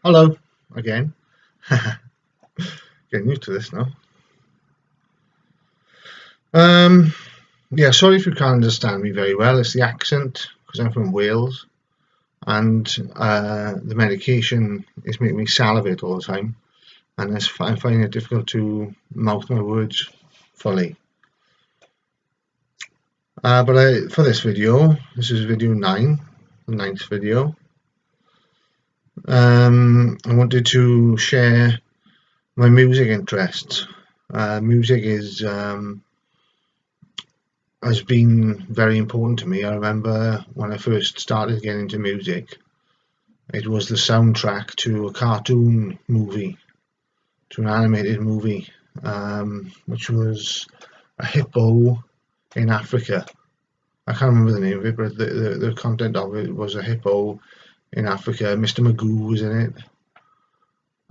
Hello again. Getting used to this now. Um, yeah, sorry if you can't understand me very well. It's the accent because I'm from Wales, and the medication is making me salivate all the time, and I'm finding it difficult to mouth my words fully. For this video, this is video 9, the ninth video. I wanted to share my music interests. Music has been very important to me. I remember when I first started getting into music, it was the soundtrack to a cartoon movie, to an animated movie, which was a hippo in Africa. I can't remember the name of it, but the content of it was a hippo in Africa. Mr. Magoo was in it.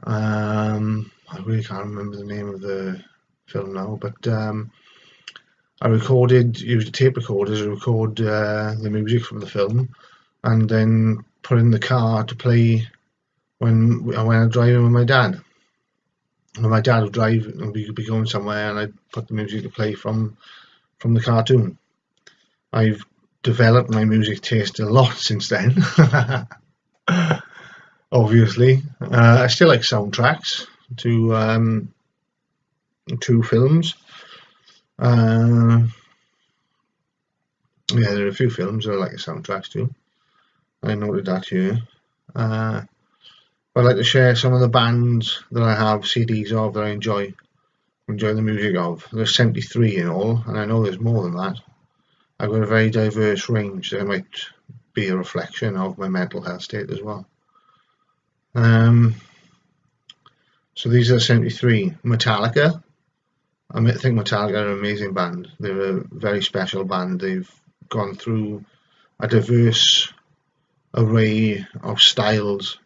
I really can't remember the name of the film now, but I used a tape recorder to record the music from the film, and then put in the car to play when I'm driving with my dad. When my dad would drive and we could be going somewhere, and I'd put the music to play from the cartoon. I've developed my music taste a lot since then. Obviously, I still like soundtracks to films. Yeah, there are a few films that I like the soundtracks to. I noted that here. I'd like to share some of the bands that I have CDs of that I enjoy the music of. There's 73 in all, and I know there's more than that. I've got a very diverse range that might be a reflection of my mental health state as well. So these are 73. Metallica. I think Metallica are an amazing band. They're a very special band. They've gone through a diverse array of styles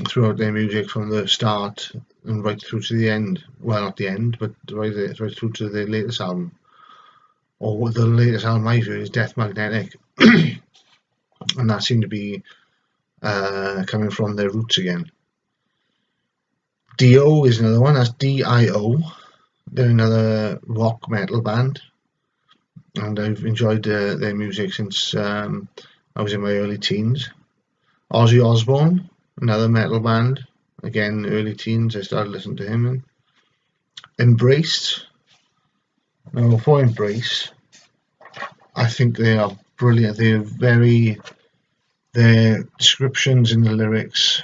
throughout their music from the start and right through to the end. Well, not the end, but right through to the latest album. Or the latest album I heard is Death Magnetic, and that seemed to be coming from their roots again. Dio is another one. That's Dio. They're another rock metal band, and I've enjoyed their music since I was in my early teens. Ozzy Osbourne, another metal band, again early teens. I started listening to him. Embrace. Now, for Embrace, I think they are brilliant. Their descriptions in the lyrics,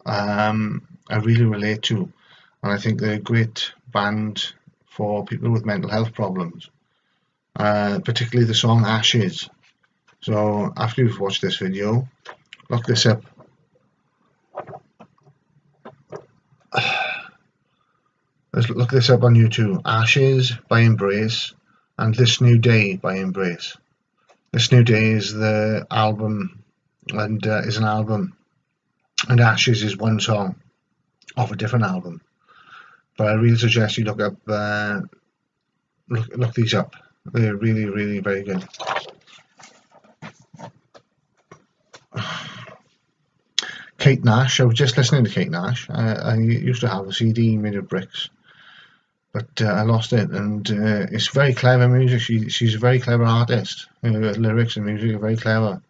I really relate to, and I think they're a great band for people with mental health problems, particularly the song Ashes. So after you've watched this video, look this up. Let's look this up on YouTube. Ashes by Embrace and This New Day by Embrace. This New Day is the album, and is an album, and Ashes is one song off a different album. But I really suggest you look these up. They're really, really very good. Kate Nash. I was just listening to Kate Nash. I used to have a CD made of bricks, but I lost it. And it's very clever music. She's a very clever artist. Her lyrics and music are very clever.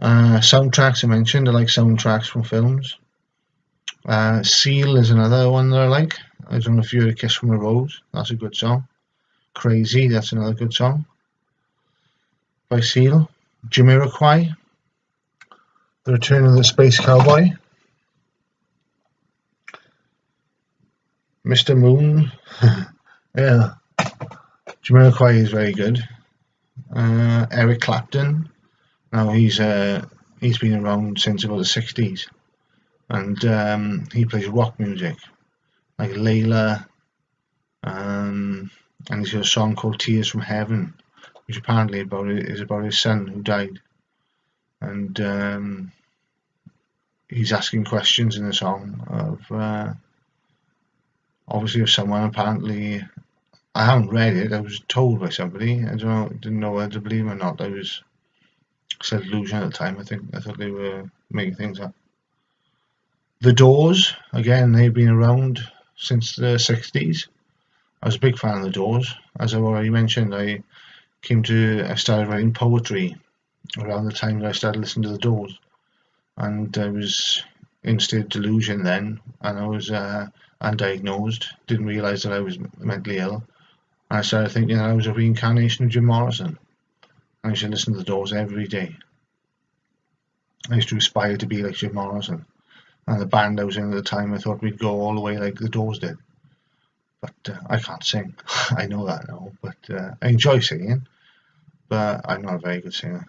Soundtracks I mentioned. I like soundtracks from films. Seal is another one that I like. I don't know if you heard A Kiss from a Rose. That's a good song. Crazy. That's another good song by Seal. Jamiroquai. The Return of the Space Cowboy. Mr. Moon. Yeah. Jamiroquai is very good. Eric Clapton. Now he's been around since about the 60s, and he plays rock music like Layla, and he's got a song called Tears from Heaven, which apparently is about his son who died, and he's asking questions in the song of obviously of someone. Apparently, I haven't read it. I was told by somebody. I didn't know whether to believe him or not. I was still delusional at the time. I thought they were making things up. The Doors, again, they've been around since the 60s. I was a big fan of the Doors. As I've already mentioned, I started writing poetry around the time that I started listening to the Doors, and I was in a state of delusion then, and I was undiagnosed, didn't realise that I was mentally ill, and I started thinking that I was a reincarnation of Jim Morrison. I used to listen to the Doors every day. I used to aspire to be like Jim Morrison, and the band I was in at the time, I thought we'd go all the way like the Doors did. But I can't sing. I know that now, but I enjoy singing, but I'm not a very good singer.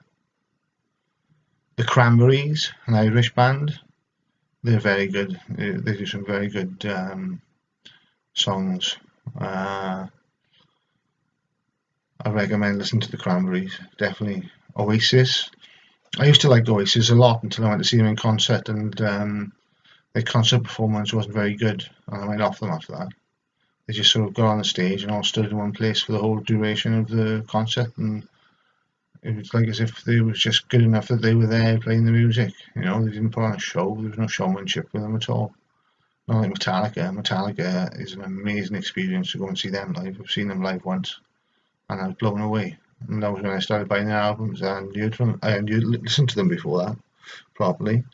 The Cranberries, an Irish band, they're very good. They do some very good songs. I recommend listening to the Cranberries, definitely. Oasis. I used to like Oasis a lot until I went to see them in concert, and their concert performance wasn't very good, and I went off them after that. They just sort of got on the stage and all stood in one place for the whole duration of the concert, and it was like as if they was just good enough that they were there playing the music. You know, they didn't put on a show. There was no showmanship with them at all. Not like Metallica. Metallica is an amazing experience to go and see them live. I've seen them live once, and I was blown away. And that was when I started buying their albums, and you listened to them before that properly.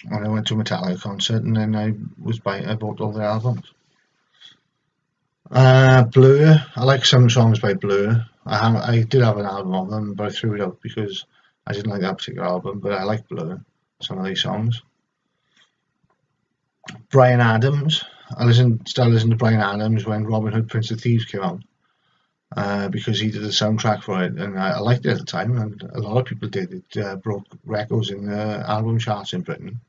And I went to a Metallica concert, and then I bought all their albums. Blur. I like some songs by Blur. I did have an album of them, but I threw it out because I didn't like that particular album. But I like Blur. Some of these songs. Bryan Adams. Started listening to Bryan Adams when Robin Hood, Prince of Thieves came out, because he did the soundtrack for it, and I liked it at the time, and a lot of people did. It broke records in the album charts in Britain,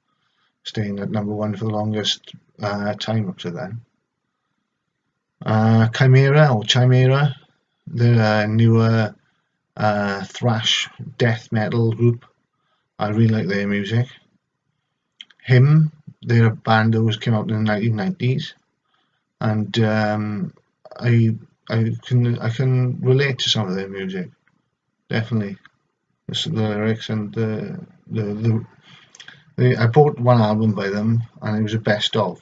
staying at #1 for the longest time up to then. Chimera, they're a newer thrash death metal group. I really like their music. Him, they're a band that came out in the 1990s, and I can relate to some of their music, definitely. The lyrics and I bought one album by them, and it was a best of.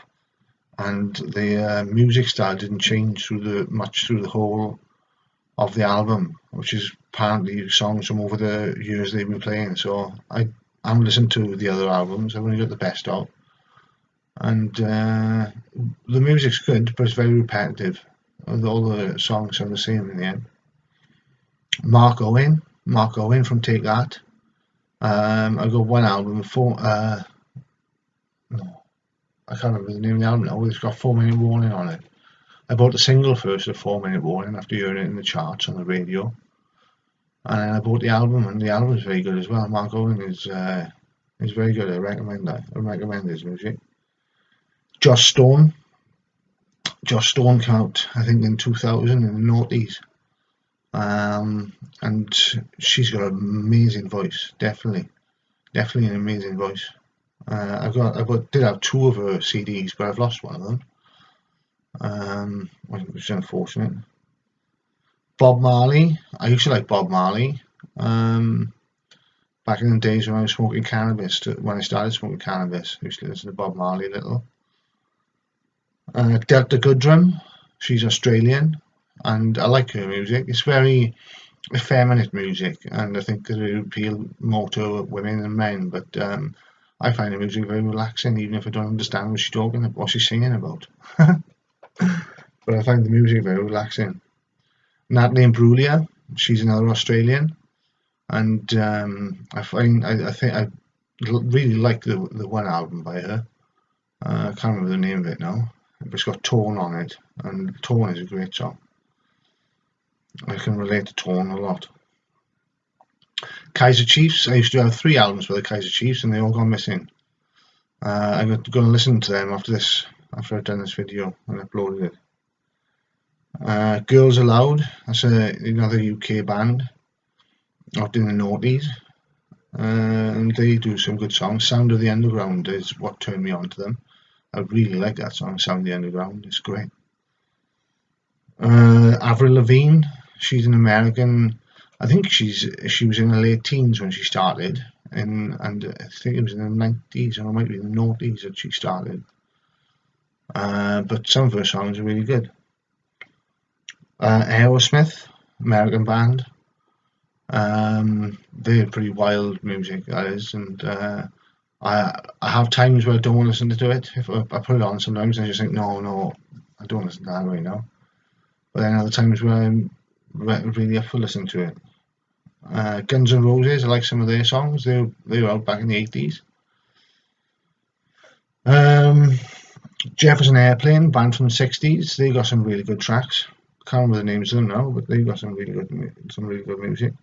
And the music style didn't change much through the whole of the album, which is apparently songs from over the years they've been playing. So I haven't listened to the other albums. I've only got the best of, and the music's good, but it's very repetitive. All the songs sound the same in the end. Mark Owen from Take That. I've got one album I can't remember the name of the album now. It's got 4-minute warning on it. I bought the single first, a 4-minute warning, after hearing it in the charts on the radio. And then I bought the album, and the album is very good as well. Mark Owen is very good. I recommend that. I recommend his music. Joss Stone came out, I think, in 2000 in the noughties. And she's got an amazing voice, definitely an amazing voice. I did have 2 of her CDs, but I've lost one of them, which is unfortunate. Bob Marley. I used to like Bob Marley back in the days when I was smoking cannabis. When I started smoking cannabis, I used to listen to Bob Marley a little. Delta Goodrem. She's Australian, and I like her music. It's very effeminate music, and I think that it appeal more to women than men, but I find the music very relaxing, even if I don't understand what she's singing about. But I find the music very relaxing. Natalie Imbruglia, she's another Australian, and I think I really like the one album by her. I can't remember the name of it now, but it's got Torn on it, and Torn is a great song. I can relate to Torn a lot. Kaiser Chiefs. I used to have 3 albums by the Kaiser Chiefs, and they all gone missing. I'm going to listen to them after I've done this video and uploaded it. Girls Aloud. That's another UK band out in the noughties, and they do some good songs. Sound of the Underground is what turned me on to them. I really like that song, Sound of the Underground. It's great. Avril Lavigne. She's an American. I think she was in her late teens when she started, and I think it was in the 90s or it might be the 90s that she started. But some of her songs are really good. Aerosmith, American band. They're pretty wild music, that is, and I have times where I don't want to listen to it. If I put it on sometimes, I just think, no, I don't listen to that right now. But then other times where I'm really up for listening to it. Guns N' Roses, I like some of their songs. They were out back in the 80s. Jefferson Airplane, band from the 60s. They got some really good tracks. Can't remember the names of them now, but they got some really good music.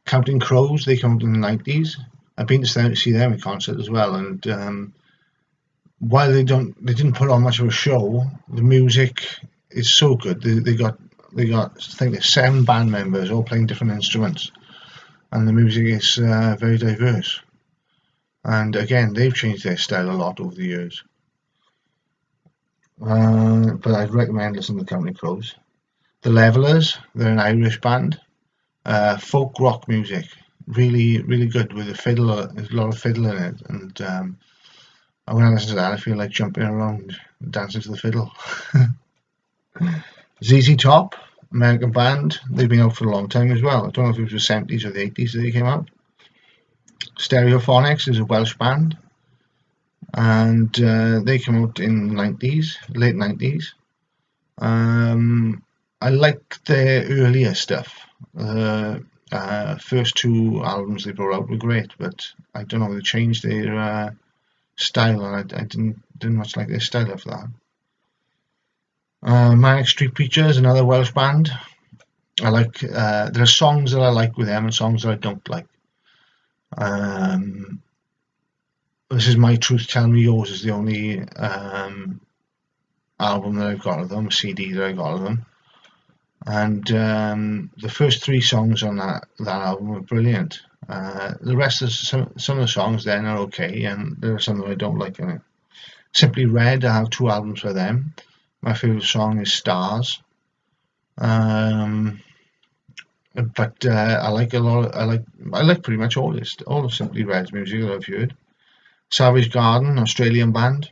Counting Crows, they came out in the 90s. I've been to see them in concert as well, and while they didn't put on much of a show, the music is so good. They got I think there's 7 band members all playing different instruments, and the music is very diverse. And again, they've changed their style a lot over the years. But I'd recommend listening to Counting Crows. The Levellers, they're an Irish band. Folk rock music, really good with a fiddle. There's a lot of fiddle in it, and when I listen to that, I feel like jumping around, dancing to the fiddle. ZZ Top, American band. They've been out for a long time as well. I don't know if it was the 70s or the 80s that they came out. Stereophonics is a Welsh band, and they came out in the 90s, late 90s. I like their earlier stuff. First 2 albums they brought out were great, but I don't know, they changed their style, and I didn't much like their style after that. Manic Street Preachers, another Welsh band. I like. There are songs that I like with them and songs that I don't like. This is My Truth, Tell Me Yours is the only album that I've got of them, CD that I got of them, and the first 3 songs on that album were brilliant. The rest of some of the songs then are okay, and there are some that I don't like in it. Simply Red, I have 2 albums for them. My favourite song is Stars. But I like a lot. I like pretty much all of Simply Red's music that I've heard. Savage Garden, Australian band.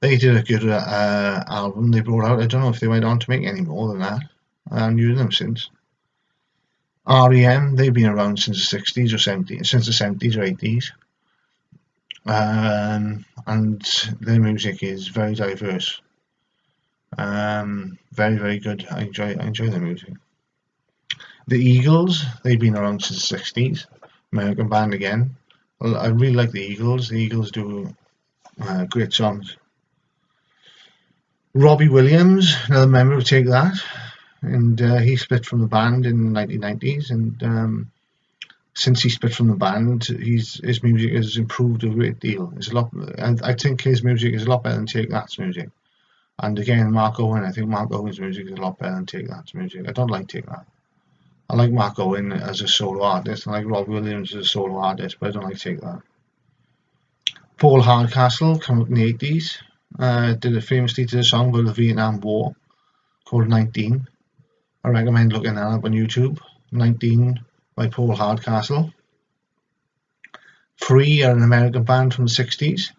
They did a good album they brought out. I don't know if they went on to make any more than that. I haven't used them since. REM, they've been around since the 60s or 70s, since the 70s or 80s. And their music is very diverse. Very good. I enjoy their music. The Eagles, they've been around since the 60s. American band again. Well, I really like the Eagles. The Eagles do great songs. Robbie Williams, another member of Take That, and he split from the band in the 1990s, and since he split from the band, his music has improved a great deal. It's a lot, and I think his music is a lot better than Take That's music. And again, Mark Owen, I think Mark Owen's music is a lot better than Take That's music. I don't like Take That. I like Mark Owen as a solo artist, I like Robbie Williams as a solo artist, but I don't like Take That. Paul Hardcastle, came out in the 80s. Famously did a song about the Vietnam War called 19. I recommend looking that up on YouTube. 19 by Paul Hardcastle. Free are an American band from the 60s.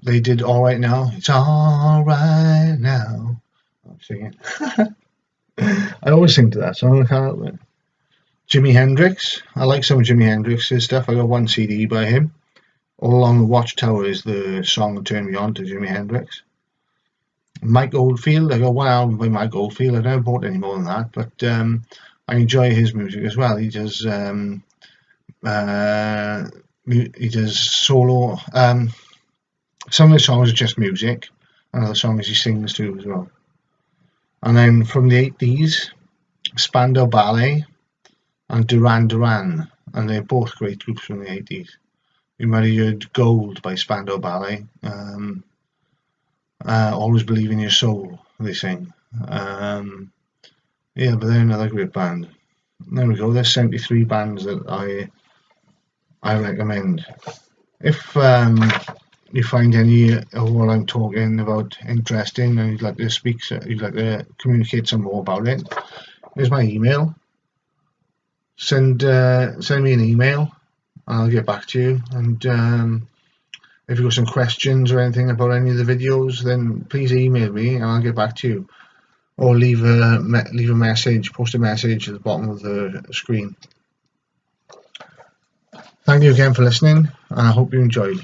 They did Alright Now. It's alright now. I'm singing. I always sing to that song, I can't help it. Jimi Hendrix. I like some of Jimi Hendrix's stuff. I got 1 CD by him. All Along the Watchtower is the song that turned me on to Jimi Hendrix. Mike Oldfield, I got 1 album by Mike Oldfield. I've never bought any more than that, but I enjoy his music as well. He does solo. Some of the songs are just music, and other songs he sings too as well. And then from the 80s, Spandau Ballet and Duran Duran, and they're both great groups from the 80s. You might have heard Gold by Spandau Ballet. Always Believe in Your Soul, they sing. Yeah, but they're another great band. There we go, there's 73 bands that I recommend. If you find any of what I'm talking about interesting and you'd like to communicate some more about it, here's my email: send me an email. I'll get back to you. And if you've got some questions or anything about any of the videos, then please email me and I'll get back to you. Or leave a message, post a message at the bottom of the screen. Thank you again for listening, and I hope you enjoyed.